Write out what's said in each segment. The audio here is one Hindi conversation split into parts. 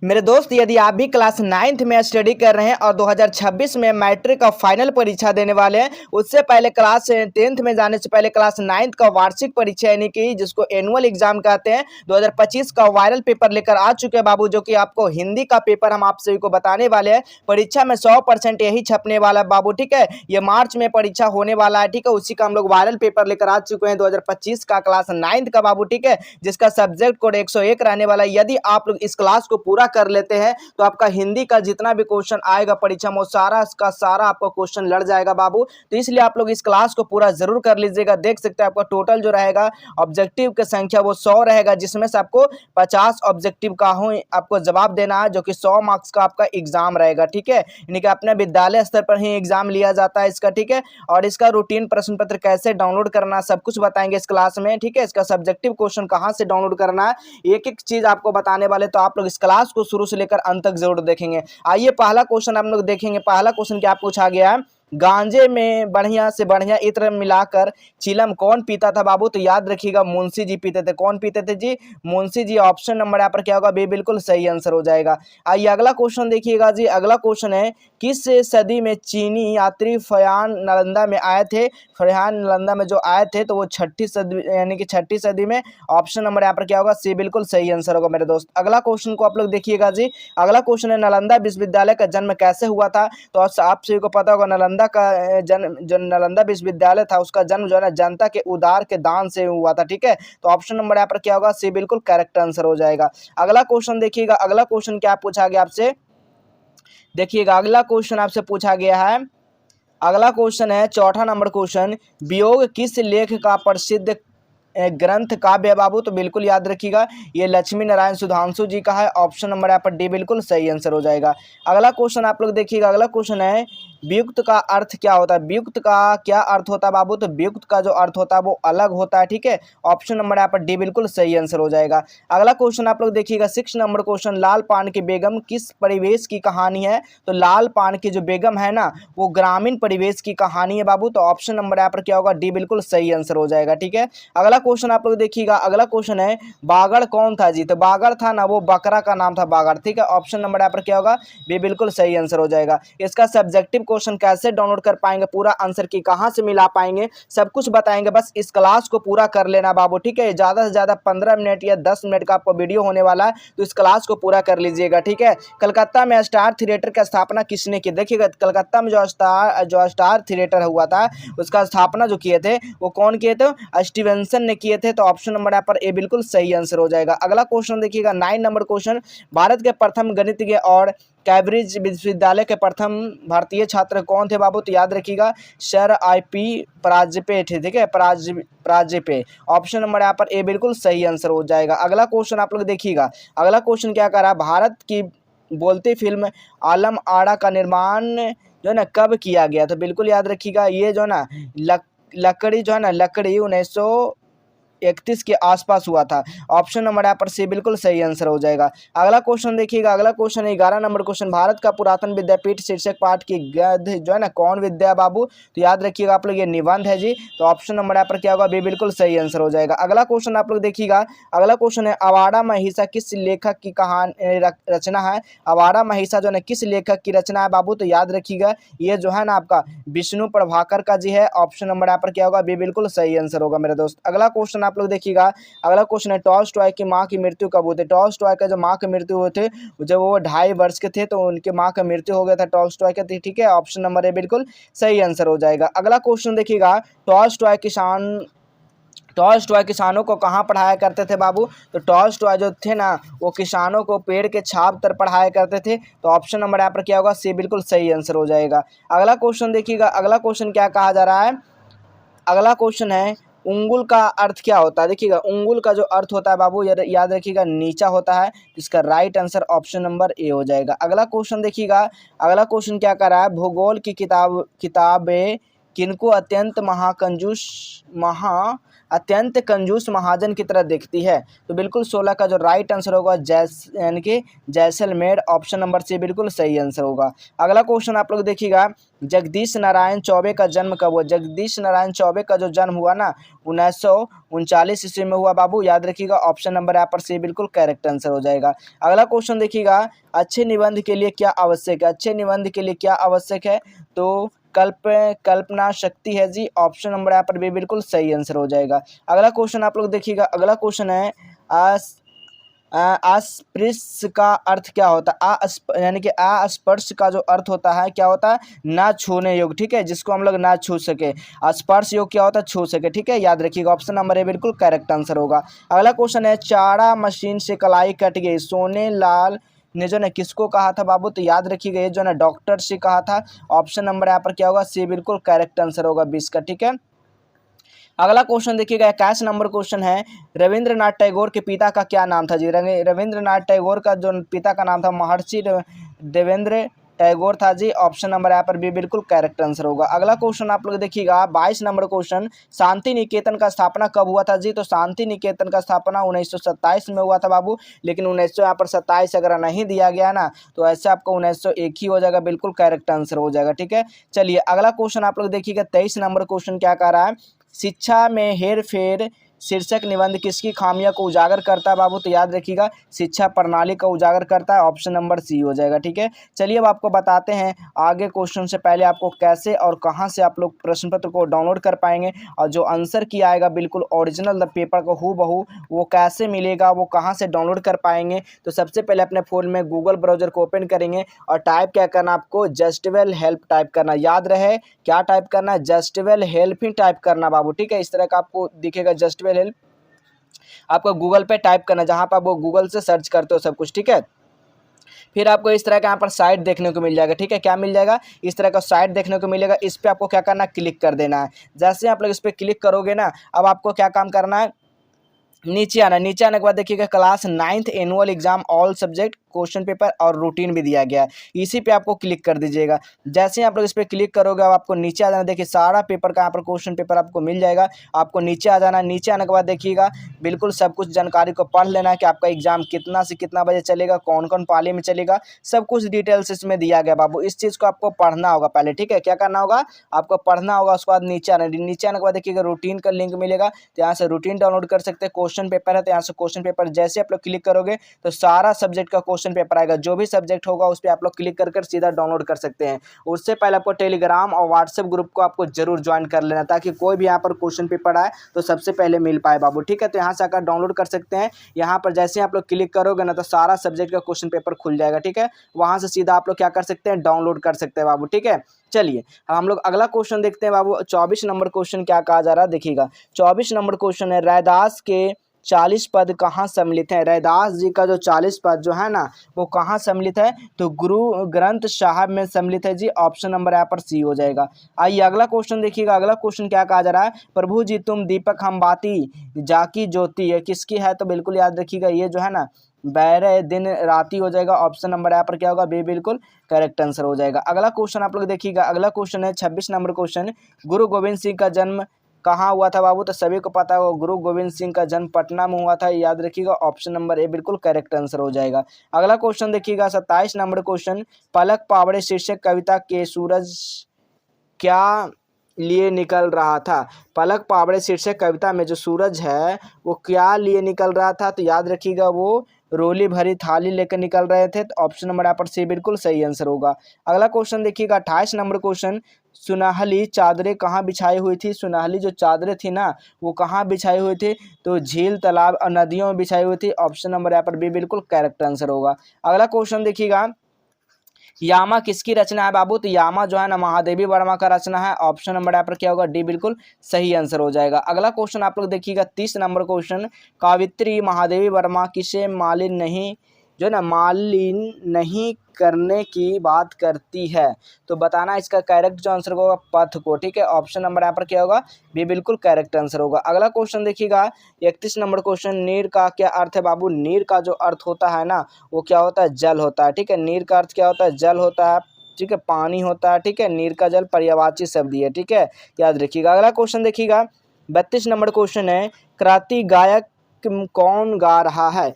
मेरे दोस्त, यदि आप भी क्लास 9th में स्टडी कर रहे हैं और 2026 में मैट्रिक का फाइनल परीक्षा देने वाले हैं, उससे पहले क्लास 10th में जाने से पहले क्लास 9th का वार्षिक परीक्षा यानी कि जिसको एनुअल एग्जाम कहते हैं 2025 का वायरल पेपर लेकर आ चुके हैं बाबू, जो कि आपको हिंदी का पेपर हम आप सभी को बताने वाले हैं। परीक्षा में 100% यही छपने वाला है बाबू, ठीक है। ये मार्च में परीक्षा होने वाला है, ठीक है। उसी का हम लोग वायरल पेपर लेकर आ चुके हैं 2025 का क्लास 9th का बाबू, ठीक है, जिसका सब्जेक्ट कोड 101 रहने वाला है। यदि आप लोग इस क्लास को पूरा कर लेते हैं तो आपका हिंदी का जितना भी क्वेश्चन आएगा परीक्षा में वो सारा का सारा आपको क्वेश्चन लड़ जाएगा बाबू। तो इसलिए आप लोग इस क्लास को पूरा जरूर कर लीजिएगा। देख सकते हैं आपका टोटल जो रहेगा ऑब्जेक्टिव की संख्या वो 100 रहेगा, जिसमें से आपको 50 ऑब्जेक्टिव का हो आपको जवाब देना है, जो कि 100 मार्क्स का आपका एग्जाम रहेगा, ठीक है। यानी कि अपने विद्यालय स्तर पर ही एग्जाम लिया जाता है इसका, ठीक है। और इसका रूटीन प्रश्न पत्र कैसे डाउनलोड करना सब कुछ बताएंगे इस क्लास में, ठीक है। इसका सब्जेक्टिव क्वेश्चन कहाँ से डाउनलोड करना है एक एक चीज आपको बताने वाले, तो आप लोग इस क्लास को शुरू से लेकर अंत तक जरूर देखेंगे। आइए पहला क्वेश्चन हम लोग देखेंगे। पहला क्वेश्चन क्या पूछा गया है, गांजे में बढ़िया से बढ़िया इत्र मिलाकर चिलम कौन पीता था बाबू? तो याद रखिएगा मुंशी जी पीते थे। कौन पीते थे जी? मुंशी जी। ऑप्शन नंबर यहाँ पर क्या होगा? बी बिल्कुल सही आंसर हो जाएगा। आइए अगला क्वेश्चन देखिएगा जी। अगला क्वेश्चन है, किस सदी में चीनी यात्री फयान नालंदा में आए थे? फरहान नालंदा में जो आए थे तो वो 6ठी सदी यानी कि 6ठी सदी में। ऑप्शन नंबर यहाँ पर क्या होगा? सी बिल्कुल सही आंसर होगा मेरे दोस्त। अगला क्वेश्चन को आप लोग देखिएगा जी। अगला क्वेश्चन है, नालंदा विश्वविद्यालय का जन्म कैसे हुआ था? तो आप सभी को पता होगा नालंदा का जन्म, जो नालंदा विश्वविद्यालय था उसका जन्म जो है ना जनता के उदार के दान से हुआ था, ठीक है। तो ऑप्शन नंबर यहाँ पर क्या होगा? सी बिल्कुल करेक्ट आंसर हो जाएगा। अगला क्वेश्चन देखिएगा। अगला क्वेश्चन क्या पूछा गया आपसे? देखिएगा अगला क्वेश्चन आपसे पूछा गया है, अगला क्वेश्चन है चौथा नंबर क्वेश्चन, वियोग किस लेख का प्रसिद्ध ग्रंथ काव्य है बाबू? तो बिल्कुल याद रखिएगा ये लक्ष्मी नारायण सुधांशु जी का है। ऑप्शन नंबर यहाँ पर डी बिल्कुल सही आंसर हो जाएगा। अगला क्वेश्चन आप लोग देखिएगा। अगला क्वेश्चन है, वियुक्त का अर्थ क्या होता है? वियुक्त का क्या अर्थ होता है बाबू? तो वियुक्त का जो अर्थ होता है वो अलग होता है, ठीक है। ऑप्शन नंबर यहाँ पर डी बिल्कुल सही आंसर हो जाएगा। अगला क्वेश्चन आप लोग देखिएगा 6 नंबर क्वेश्चन, लाल पान की बेगम किस परिवेश की कहानी है? तो लाल पान की जो बेगम है ना वो ग्रामीण परिवेश की कहानी है बाबू। तो ऑप्शन नंबर यहाँ पर क्या होगा? डी बिल्कुल सही आंसर हो जाएगा, ठीक है। अगला क्वेश्चन आप लोग देखिएगा। अगला क्वेश्चन है, बागड़ कौन था जी? तो बागड़ था ना वो बकरा का नाम था बागड़, ठीक है। ऑप्शन नंबर यहाँ पर क्या होगा? बी बिल्कुल सही आंसर हो जाएगा। इसका सब्जेक्टिव क्वेश्चन कैसे डाउनलोड कर पाएंगे, पूरा आंसर की कहां से मिला पाएंगे, सब कुछ बताएंगे। बस इस क्लास को पूरा कर लेना बाबू, ठीक है। ज्यादा से ज्यादा 15 मिनट या 10 मिनट का आपको वीडियो होने वाला है, तो इस क्लास को पूरा कर लीजिएगा, ठीक है। कलकत्ता में स्टार थिएटर की स्थापना किसने की? देखिएगा कलकत्ता में जो स्टार थिएटर हुआ था उसका स्थापना जो किए थे वो कौन किए थे? स्टीवेंसन ने किए थे। तो ऑप्शन नंबर यहाँ पर ए बिल्कुल सही आंसर हो जाएगा। अगला क्वेश्चन देखिएगा 9 नंबर क्वेश्चन, भारत के प्रथम गणितज्ञ और कैम्ब्रिज विश्वविद्यालय के प्रथम भारतीय छात्र कौन थे बाबू? तो याद रखिएगा सर IP पराजपे थे, ठीक है। पराजपे। ऑप्शन नंबर यहाँ पर ए बिल्कुल सही आंसर हो जाएगा। अगला क्वेश्चन आप लोग देखिएगा। अगला क्वेश्चन क्या कर रहा है, भारत की बोलती फिल्म आलम आड़ा का निर्माण जो है ना कब किया गया? तो बिल्कुल याद रखिएगा ये जो है ना लकड़ी जो है ना लकड़ी 1931 के आसपास हुआ था। ऑप्शन नंबर यहाँ पर सी बिल्कुल सही आंसर हो जाएगा। अगला क्वेश्चन देखिएगा। अगला क्वेश्चन है 11 नंबर क्वेश्चन, भारत का पुरातन विद्यापीठ शीर्षक पाठ की गद्य जो है ना कौन विद्या बाबू? तो याद रखिएगा आप लोग ये निबंध है जी। तो ऑप्शन नंबर यहाँ पर क्या होगा? बी बिल्कुल सही आंसर हो जाएगा। अगला क्वेश्चन आप लोग देखिएगा। अगला क्वेश्चन है, आवारा महिषा किस लेखक की कहानी रचना है? आवारा महिषा जो है किस लेखक की रचना है बाबू? तो याद रखिएगा ये जो है ना आपका विष्णु प्रभाकर का जी है। ऑप्शन नंबर यहाँ पर क्या होगा? बी बिल्कुल सही आंसर होगा मेरे दोस्त। अगला क्वेश्चन आप लोग देखिएगा। अगला क्वेश्चन है, टॉलस्टॉय की मां की मृत्यु कब हुई थी? टॉलस्टॉय का जो मां की मृत्यु हुए थे जब वो 2.5 वर्ष के थे तो उनके मां का मृत्यु हो गया था टॉलस्टॉय का, ठीक है। ऑप्शन नंबर ए बिल्कुल सही आंसर हो जाएगा। अगला क्वेश्चन देखिएगा, टॉलस्टॉय किसानों को कहाँ पढ़ाया करते थे बाबू? तो टॉलस्टॉय जो थे ना वो किसानों को पेड़ के छाप पर पढ़ाया करते थे। तो ऑप्शन नंबर यहाँ पर क्या होगा? सी बिल्कुल सही आंसर हो जाएगा। अगला क्वेश्चन देखिएगा। अगला क्वेश्चन क्या कहा जा रहा है? अगला क्वेश्चन है, उंगुल का अर्थ क्या होता है? देखिएगा उंगुल का जो अर्थ होता है बाबू याद रखिएगा नीचा होता है। इसका right answer option number A हो जाएगा। अगला क्वेश्चन देखिएगा। अगला क्वेश्चन क्या कर रहा है, भूगोल की किताबें किनको अत्यंत अत्यंत कंजूस महाजन की तरह दिखती है। तो बिल्कुल 16 का जो राइट आंसर होगा यानी कि जैसलमेर, ऑप्शन नंबर सी बिल्कुल सही आंसर होगा। अगला क्वेश्चन आप लोग देखिएगा, जगदीश नारायण चौबे का जन्म कब हुआ? जगदीश नारायण चौबे का जो जन्म हुआ ना 1939 ईस्वी में हुआ बाबू, याद रखिएगा, ऑप्शन नंबर यहाँ पर सी बिल्कुल करेक्ट आंसर हो जाएगा। अगला क्वेश्चन देखिएगा, अच्छे निबंध के लिए क्या आवश्यक है? अच्छे निबंध के लिए क्या आवश्यक है? तो कल्पना शक्ति है जी, ऑप्शन नंबर यहाँ पर भी बिल्कुल सही आंसर हो जाएगा। अगला क्वेश्चन आप लोग देखिएगा, अगला क्वेश्चन है अस्पृश्य का अर्थ क्या होता है? यानी कि अस्पर्श का जो अर्थ होता है क्या होता है? ना छूने योग्य, ठीक है, जिसको हम लोग ना छू सके। स्पर्श योग क्या होता है? छू सके, ठीक है, याद रखिएगा, ऑप्शन नंबर ए बिल्कुल करेक्ट आंसर होगा। अगला क्वेश्चन है, चारा मशीन से कलाई कट गई, सोने लाल ने जो है किसको कहा था बाबू? तो याद रखिएगा, ये जो है डॉक्टर से कहा था। ऑप्शन नंबर यहाँ पर क्या होगा? सी बिल्कुल करेक्ट आंसर होगा 20 का, ठीक है। अगला क्वेश्चन देखिएगा, 21 नंबर क्वेश्चन है, रविंद्रनाथ टैगोर के पिता का क्या नाम था जी? रविंद्रनाथ टैगोर का जो पिता का नाम था महर्षि देवेंद्र टैगोर था जी, ऑप्शन नंबर यहाँ पर भी बिल्कुल करेक्ट आंसर होगा। अगला क्वेश्चन आप लोग देखिएगा, 22 नंबर क्वेश्चन, शांति निकेतन का स्थापना कब हुआ था जी? तो शांति निकेतन का स्थापना 1927 में हुआ था बाबू, लेकिन 1900 यहाँ पर 27 अगर नहीं दिया गया ना तो ऐसे आपको 1901 ही हो जाएगा, बिल्कुल करेक्ट आंसर हो जाएगा, ठीक है। चलिए अगला क्वेश्चन आप लोग देखिएगा, 23 नंबर क्वेश्चन क्या कह रहा है, शिक्षा में हेर फेर शीर्षक निबंध किसकी खामियों को उजागर करता है बाबू? तो याद रखिएगा, शिक्षा प्रणाली का उजागर करता है, ऑप्शन नंबर सी हो जाएगा, ठीक है। चलिए अब आपको बताते हैं आगे क्वेश्चन से पहले आपको कैसे और कहां से आप लोग प्रश्न पत्र को डाउनलोड कर पाएंगे, और जो आंसर की आएगा बिल्कुल ओरिजिनल पेपर को हूबहू वो कैसे मिलेगा, वो कहाँ से डाउनलोड कर पाएंगे। तो सबसे पहले अपने फ़ोन में गूगल ब्राउजर को ओपन करेंगे और टाइप क्या करना, आपको जस्टवेल हेल्प टाइप करना, याद रहे क्या टाइप करना है? जस्टवेल हेल्प ही टाइप करना बाबू, ठीक है। इस तरह का आपको दिखेगा जस्टवेल हेल्प, आपको गूगल पे टाइप करना, जहां पर आप वो गूगल से सर्च करते हो सब कुछ, ठीक है। फिर आपको इस तरह का यहाँ पर साइट देखने को मिल जाएगा, ठीक है। क्या मिल जाएगा? इस तरह का साइट देखने को मिलेगा। इस पर आपको क्या करना है? क्लिक कर देना है। जैसे आप लोग इस पर क्लिक करोगे ना, अब आपको क्या काम करना है? नीचे आना, नीचे आने के बाद देखिएगा class 9th annual exam all subject question paper और रूटीन भी दिया गया है, इसी पे आपको क्लिक कर दीजिएगा। जैसे ही आप लोग इस पर क्लिक करोगे अब आपको नीचे आ जाना, देखिए सारा पेपर का यहाँ पर क्वेश्चन पेपर आपको मिल जाएगा। आपको नीचे आ जाना, नीचे आने के बाद देखिएगा बिल्कुल सब कुछ जानकारी को पढ़ लेना है कि आपका एग्जाम कितना से कितना बजे चलेगा, कौन कौन पाली में चलेगा, सब कुछ डिटेल्स इसमें दिया गया बाबू। इस चीज़ को आपको पढ़ना होगा पहले, ठीक है। क्या करना होगा? आपको पढ़ना होगा, उसके बाद नीचे आना, नीचे आने के बाद देखिएगा रूटीन का लिंक मिलेगा, तो यहाँ से रूटीन डाउनलोड कर सकते हैं। क्वेश्चन पेपर है तो यहाँ से क्वेश्चन पेपर जैसे आप लोग क्लिक करोगे तो सारा सब्जेक्ट का क्वेश्चन पेपर आएगा, जो भी सब्जेक्ट होगा उस पर आप लोग क्लिक कर सीधा डाउनलोड कर सकते हैं। उससे पहले आपको टेलीग्राम और व्हाट्सएप ग्रुप को आपको जरूर ज्वाइन कर लेना, ताकि कोई भी यहाँ पर क्वेश्चन पेपर आए तो सबसे पहले मिल पाए बाबू, ठीक है। तो यहाँ से आकर डाउनलोड कर सकते हैं। यहाँ पर जैसे आप लोग क्लिक करोगे ना तो सारा सब्जेक्ट का क्वेश्चन पेपर खुल जाएगा, ठीक है। वहाँ से सीधा आप लोग क्या कर सकते हैं? डाउनलोड कर सकते हैं बाबू, ठीक है। चलिए अब हम लोग अगला क्वेश्चन देखते हैं बाबू। 24 नंबर क्वेश्चन क्या कहा जा रहा है, देखिएगा 24 नंबर क्वेश्चन है, रैदास के 40 पद कहाँ सम्मिलित है? रैदास जी का जो 40 पद जो है ना वो कहाँ सम्मिलित है? तो गुरु ग्रंथ साहब में सम्मिलित है जी, ऑप्शन नंबर यहाँ पर सी हो जाएगा। आइए अगला क्वेश्चन देखिएगा, अगला क्वेश्चन क्या कहा जा रहा है, प्रभु जी तुम दीपक हम बाती जाकी ज्योति, है किसकी है? तो बिल्कुल याद रखिएगा, ये जो है ना बैरे दिन राती हो जाएगा, ऑप्शन नंबर यहाँ पर क्या होगा? बी बिल्कुल करेक्ट आंसर हो जाएगा। अगला क्वेश्चन आप लोग देखिएगा, अगला क्वेश्चन है 26 नंबर क्वेश्चन, गुरु गोविंद सिंह का जन्म कहाँ हुआ था बाबू? तो सभी को पता होगा गुरु गोविंद सिंह का जन्म पटना में हुआ था, याद रखिएगा, ऑप्शन नंबर ए बिल्कुल करेक्ट आंसर हो जाएगा। अगला क्वेश्चन देखिएगा 27 नंबर क्वेश्चन, पलक पावड़े शीर्षक कविता के सूरज क्या लिए निकल रहा था? पलक पावड़े शीर्षक कविता में जो सूरज है वो क्या लिए निकल रहा था? तो याद रखिएगा वो रोली भरी थाली लेकर निकल रहे थे, तो ऑप्शन नंबर यहाँ पर सी बिल्कुल सही आंसर होगा। अगला क्वेश्चन देखिएगा 28 नंबर क्वेश्चन, सुनहली चादरें कहाँ बिछाई हुई थी? सुनहली जो चादरें थी ना वो कहाँ बिछाई हुई थी? तो झील तालाब और नदियों में बिछाई हुई थी, ऑप्शन नंबर यहाँ पर बी बिल्कुल करेक्ट आंसर होगा। अगला क्वेश्चन देखिएगा, यामा किसकी रचना है बाबू? तो यामा जो है ना महादेवी वर्मा का रचना है, ऑप्शन नंबर यहाँ पर क्या होगा? डी बिल्कुल सही आंसर हो जाएगा। अगला क्वेश्चन आप लोग देखिएगा 30 नंबर क्वेश्चन, कावित्री महादेवी वर्मा किसे मालिन नहीं जो है ना मालिन नहीं करने की बात करती है? तो बताना इसका करेक्ट जो आंसर होगा पथ को, ठीक है। ऑप्शन नंबर यहाँ पर क्या होगा? बी बिल्कुल करेक्ट आंसर होगा। अगला क्वेश्चन देखिएगा 31 नंबर क्वेश्चन, नीर का क्या अर्थ है बाबू? नीर का जो अर्थ होता है ना वो क्या होता है? जल होता है, ठीक है। नीर का अर्थ क्या होता है? जल होता है, ठीक है, पानी होता है, ठीक है। नीर का जल पर्यायवाची शब्द है, ठीक है, याद रखिएगा। अगला क्वेश्चन देखिएगा 32 नंबर क्वेश्चन है, कृति गायक कौन गा रहा है?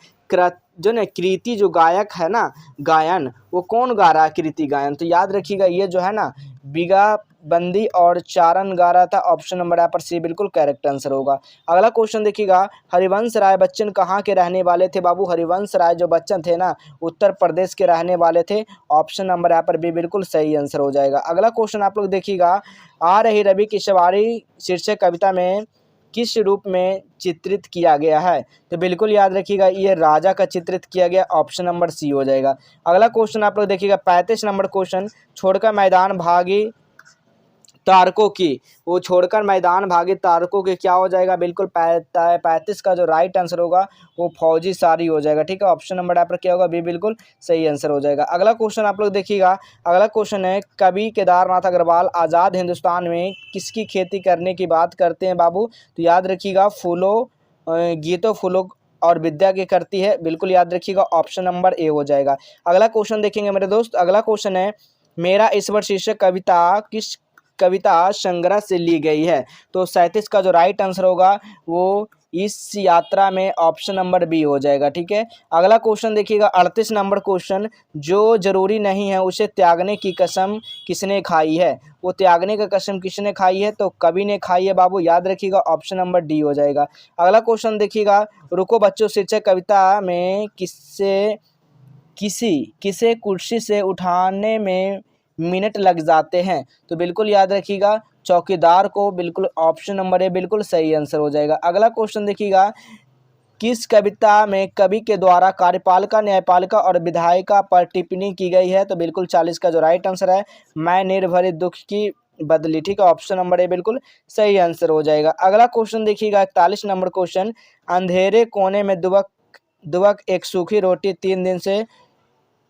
जो ना कृति जो गायक है ना, गायन, वो कौन गा रहा है कृति गायन? तो याद रखिएगा ये जो है ना बिगा बंदी और चारण गा रहा था। ऑप्शन नंबर यहाँ पर सी बिल्कुल करेक्ट आंसर होगा। अगला क्वेश्चन देखिएगा, हरिवंश राय बच्चन कहाँ के रहने वाले थे बाबू? हरिवंश राय जो बच्चन थे ना, उत्तर प्रदेश के रहने वाले थे। ऑप्शन नंबर यहाँ पर बी बिल्कुल सही आंसर हो जाएगा। अगला क्वेश्चन आप लोग देखिएगा, आ रही रवि की सवारी शीर्षक कविता में किस रूप में चित्रित किया गया है? तो बिल्कुल याद रखिएगा ये राजा का चित्रित किया गया। ऑप्शन नंबर सी हो जाएगा। अगला क्वेश्चन आप लोग देखिएगा, 35 नंबर क्वेश्चन, छोड़कर मैदान भागी तारकों की, वो छोड़कर मैदान भागे तारकों के क्या हो जाएगा? बिल्कुल 35 का जो राइट आंसर होगा वो फौजी सारी हो जाएगा। ठीक है, ऑप्शन नंबर यहाँ पर क्या होगा? बी बिल्कुल सही आंसर हो जाएगा। अगला क्वेश्चन आप लोग देखिएगा, अगला क्वेश्चन है, कवि केदारनाथ अग्रवाल आज़ाद हिंदुस्तान में किसकी खेती करने की बात करते हैं बाबू? तो याद रखिएगा फूलों, गीतों, फूलों और विद्या की करती है। बिल्कुल याद रखिएगा, ऑप्शन नंबर ए हो जाएगा। अगला क्वेश्चन देखेंगे मेरे दोस्त। अगला क्वेश्चन है, मेरा ईश्वर शीर्षक कविता किस कविता संग्रह से ली गई है? तो 37 का जो राइट आंसर होगा वो इस यात्रा में ऑप्शन नंबर बी हो जाएगा। ठीक है, अगला क्वेश्चन देखिएगा, 38 नंबर क्वेश्चन, जो जरूरी नहीं है उसे त्यागने की कसम किसने खाई है? वो त्यागने का कसम किसने खाई है? तो कवि ने खाई है बाबू। याद रखिएगा, ऑप्शन नंबर डी हो जाएगा। अगला क्वेश्चन देखिएगा, रुको बच्चों शीर्षक कविता में किसे कुर्सी से उठाने में मिनट लग जाते हैं? तो बिल्कुल याद रखिएगा चौकीदार को। बिल्कुल ऑप्शन नंबर ए बिल्कुल सही आंसर हो जाएगा। अगला क्वेश्चन देखिएगा, किस कविता में कवि के द्वारा कार्यपालिका, न्यायपालिका और विधायिका पर टिप्पणी की गई है? तो बिल्कुल 40 का जो राइट आंसर है, मैं निर्भरित दुख की बदली। ठीक है, ऑप्शन नंबर ए बिल्कुल सही आंसर हो जाएगा। अगला क्वेश्चन देखिएगा, 41 नंबर क्वेश्चन, अंधेरे कोने में दुबक दुबक एक सूखी रोटी 3 दिन से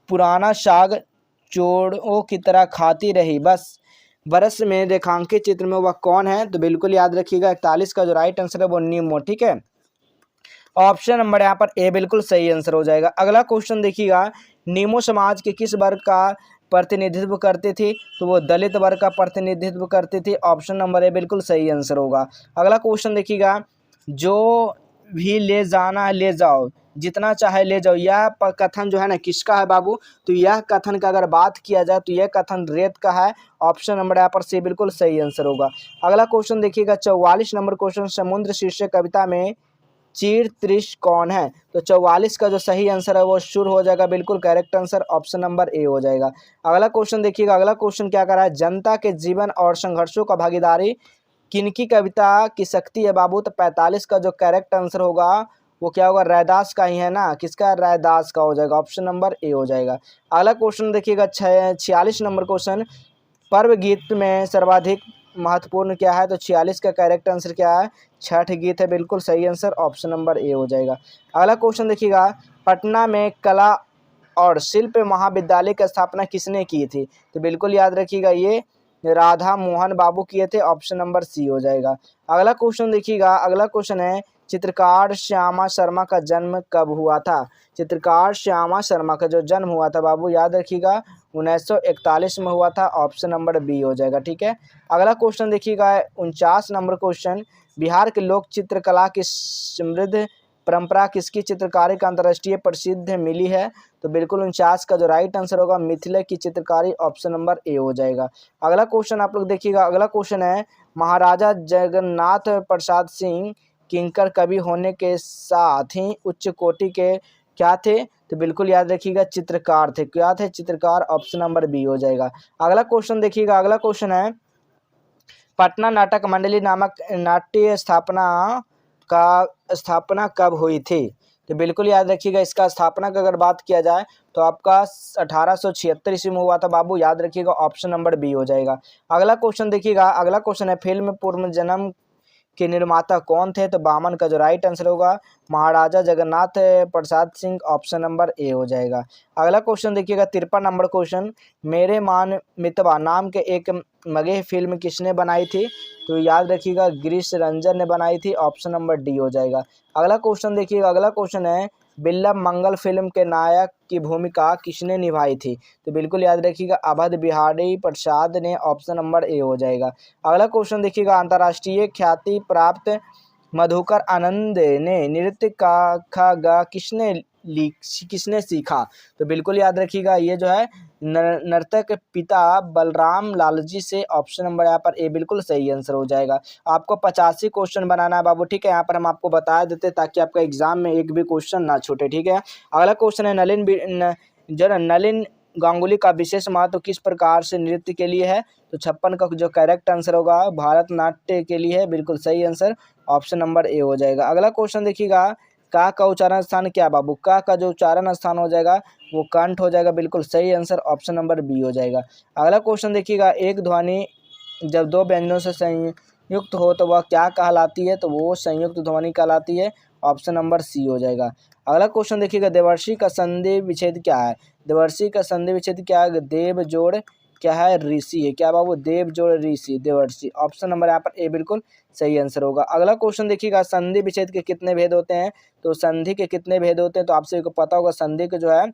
पुराना साग चोरों की तरह खाती रही, बस बरस में रेखांकित चित्र में वह कौन है? तो बिल्कुल याद रखिएगा 41 का जो राइट आंसर है वो नीमो। ठीक है, ऑप्शन नंबर यहाँ पर ए बिल्कुल सही आंसर हो जाएगा। अगला क्वेश्चन देखिएगा, नीमो समाज के किस वर्ग का प्रतिनिधित्व करती थी? तो वो दलित वर्ग का प्रतिनिधित्व करती थी। ऑप्शन नंबर ए बिल्कुल सही आंसर होगा। अगला क्वेश्चन देखिएगा, जो भी ले जाना है ले जाओ, जितना चाहे ले जाओ, यह कथन जो है ना किसका है बाबू? तो यह कथन का अगर बात किया जाए तो यह कथन रेत का है। ऑप्शन नंबर यहाँ पर सी बिल्कुल सही आंसर होगा। अगला क्वेश्चन देखिएगा, 44 नंबर क्वेश्चन, समुद्र शीर्षक कविता में चीर त्रिश कौन है? तो 44 का जो सही आंसर है वो शुर हो जाएगा। बिल्कुल correct answer option number A हो जाएगा। अगला क्वेश्चन देखिएगा, अगला क्वेश्चन क्या कर रहा है, जनता के जीवन और संघर्षों का भागीदारी किनकी कविता की शक्ति है बाबू? तो 45 का जो करेक्ट आंसर होगा वो क्या होगा? रैदास का ही है ना। किसका? रैदास का हो जाएगा। ऑप्शन नंबर ए हो जाएगा। अगला क्वेश्चन देखिएगा, 46 नंबर क्वेश्चन, पर्व गीत में सर्वाधिक महत्वपूर्ण क्या है? तो 46 का करेक्ट आंसर क्या है? छठ गीत है। बिल्कुल सही आंसर ऑप्शन नंबर ए हो जाएगा। अगला क्वेश्चन देखिएगा, पटना में कला और शिल्प महाविद्यालय की स्थापना किसने की थी? तो बिल्कुल याद रखिएगा ये राधा मोहन बाबू किए थे। ऑप्शन नंबर सी हो जाएगा। अगला क्वेश्चन देखिएगा, अगला क्वेश्चन है, चित्रकार श्यामा शर्मा का जन्म कब हुआ था? चित्रकार श्यामा शर्मा का जो जन्म हुआ था बाबू याद रखिएगा 1941 में हुआ था। ऑप्शन नंबर बी हो जाएगा। ठीक है, अगला क्वेश्चन देखिएगा, 49 नंबर क्वेश्चन, बिहार के लोक चित्रकला की समृद्ध परंपरा किसकी चित्रकारी का अंतर्राष्ट्रीय प्रसिद्ध मिली है? तो बिल्कुल 49 का जो राइट आंसर होगा मिथिला की चित्रकारी। ऑप्शन नंबर ए हो जाएगा। अगला क्वेश्चन आप लोग देखिएगा, अगला क्वेश्चन है, महाराजा जगन्नाथ प्रसाद सिंह किंकर कवि होने के साथ ही उच्च कोटि के क्या थे? तो बिल्कुल याद रखिएगा चित्रकार थे। क्या थे? चित्रकार। ऑप्शन नंबर बी हो जाएगा। अगला क्वेश्चन देखिएगा, अगला क्वेश्चन है, पटना नाटक मंडली नामक नाट्य स्थापना कब हुई थी? तो बिल्कुल याद रखिएगा इसका स्थापना की अगर बात किया जाए तो आपका 1876 ईस्वी में हुआ था बाबू। याद रखिएगा ऑप्शन नंबर बी हो जाएगा। अगला क्वेश्चन देखिएगा, अगला क्वेश्चन है, फिल्म पूर्व जन्म के निर्माता कौन थे? तो बामन का जो राइट आंसर होगा महाराजा Jagannath Prasad Singh. Option number A हो जाएगा। अगला क्वेश्चन देखिएगा, 53 नंबर क्वेश्चन, मेरे मान मितवा नाम के एक मगही फिल्म किसने बनाई थी? तो याद रखिएगा गिरीश रंजन ने बनाई थी। ऑप्शन नंबर डी हो जाएगा। अगला क्वेश्चन देखिएगा, अगला क्वेश्चन है, बिल्लव मंगल फिल्म के नायक की भूमिका किसने निभाई थी? तो बिल्कुल याद रखिएगा अवध बिहारी प्रसाद ने, ऑप्शन नंबर ए हो जाएगा। अगला क्वेश्चन देखिएगा, अंतर्राष्ट्रीय ख्याति प्राप्त मधुकर आनंद ने नृत्य का गा किसने सीखा? तो बिल्कुल याद रखिएगा ये जो है नर्तक पिता बलराम लालजी से, ऑप्शन नंबर यहाँ पर ए बिल्कुल सही आंसर हो जाएगा। आपको 85 क्वेश्चन बनाना है बाबू, ठीक है। यहाँ पर हम आपको बता देते ताकि आपका एग्जाम में एक भी क्वेश्चन ना छूटे, ठीक है। अगला क्वेश्चन है नलिन गांगुली का विशेष महत्व किस प्रकार से नृत्य के लिए है? तो 56 का जो करेक्ट आंसर होगा भारतनाट्य के लिए है, बिल्कुल सही आंसर, ऑप्शन नंबर ए हो जाएगा। अगला क्वेश्चन देखिएगा, का उच्चारण स्थान क्या बाबू? का जो उच्चारण स्थान हो जाएगा वो कंठ हो जाएगा, बिल्कुल सही आंसर, ऑप्शन नंबर बी हो जाएगा। अगला क्वेश्चन देखिएगा, एक ध्वनि जब दो व्यंजनों से संयुक्त हो तो वह क्या कहलाती है? तो वो संयुक्त ध्वनि कहलाती है, ऑप्शन नंबर सी हो जाएगा। अगला क्वेश्चन देखिएगा, देवर्षि का संधि विच्छेद क्या है? देवर्षि का संधि विच्छेद क्या है? देव जोड़ क्या है? ऋषि है। क्या बाबू? देव जोड़ ऋषि, देवर्षि, ऑप्शन नंबर यहाँ पर ए बिल्कुल सही आंसर होगा। अगला क्वेश्चन देखिएगा, संधि विच्छेद के कितने भेद होते हैं? तो संधि के कितने भेद होते हैं? तो आपसे पता होगा संधि के जो है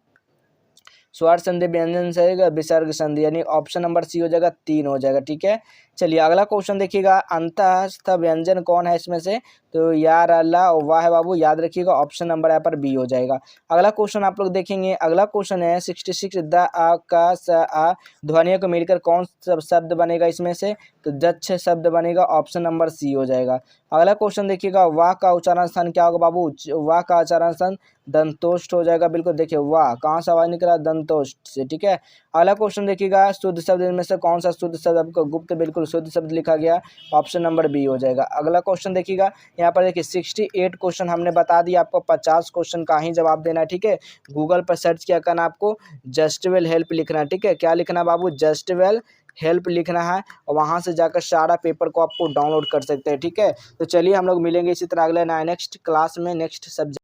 स्वर संधि, व्यंजन संधि, विसर्ग संधि, यानी ऑप्शन नंबर सी हो जाएगा, 3 हो जाएगा, ठीक है। चलिए अगला क्वेश्चन देखिएगा, अंतःस्थ व्यंजन कौन है इसमें से? तो या, र, ल, वाह है बाबू, याद रखिएगा, ऑप्शन नंबर यहाँ पर बी हो जाएगा। अगला क्वेश्चन आप लोग देखेंगे, अगला क्वेश्चन है 66, द, अ, क, स, आ ध्वनियों को मिलकर कौन सा शब्द बनेगा इसमें से? तो जच्छ शब्द बनेगा, ऑप्शन नंबर सी हो जाएगा। अगला क्वेश्चन देखिएगा, वाह का उच्चारण स्थान क्या होगा बाबू? वाह का उच्चारण स्थान दंतोष्ठ हो जाएगा, बिल्कुल। देखिए वाह कहाँ से आवाज निकला? दंतोष्ठ से, ठीक है। अगला क्वेश्चन देखिएगा, शुद्ध शब्द इनमें से कौन सा शुद्ध शब्द आपको गुप्त बिल्कुल शुद्ध शब्द लिखा गया, ऑप्शन नंबर बी हो जाएगा। अगला क्वेश्चन देखिएगा, यहाँ पर देखिए 68 क्वेश्चन हमने बता दिया, आपको 50 क्वेश्चन का ही जवाब देना है, ठीक है। गूगल पर सर्च किया करना, आपको जस्ट वेल हेल्प लिखना है, ठीक है। क्या लिखना बाबू? जस्ट वेल हेल्प लिखना है, और वहाँ से जाकर सारा पेपर को आपको डाउनलोड कर सकते हैं, ठीक है। तो चलिए हम लोग मिलेंगे इसी तरह अगले नेक्स्ट क्लास में नेक्स्ट सब्जेक्ट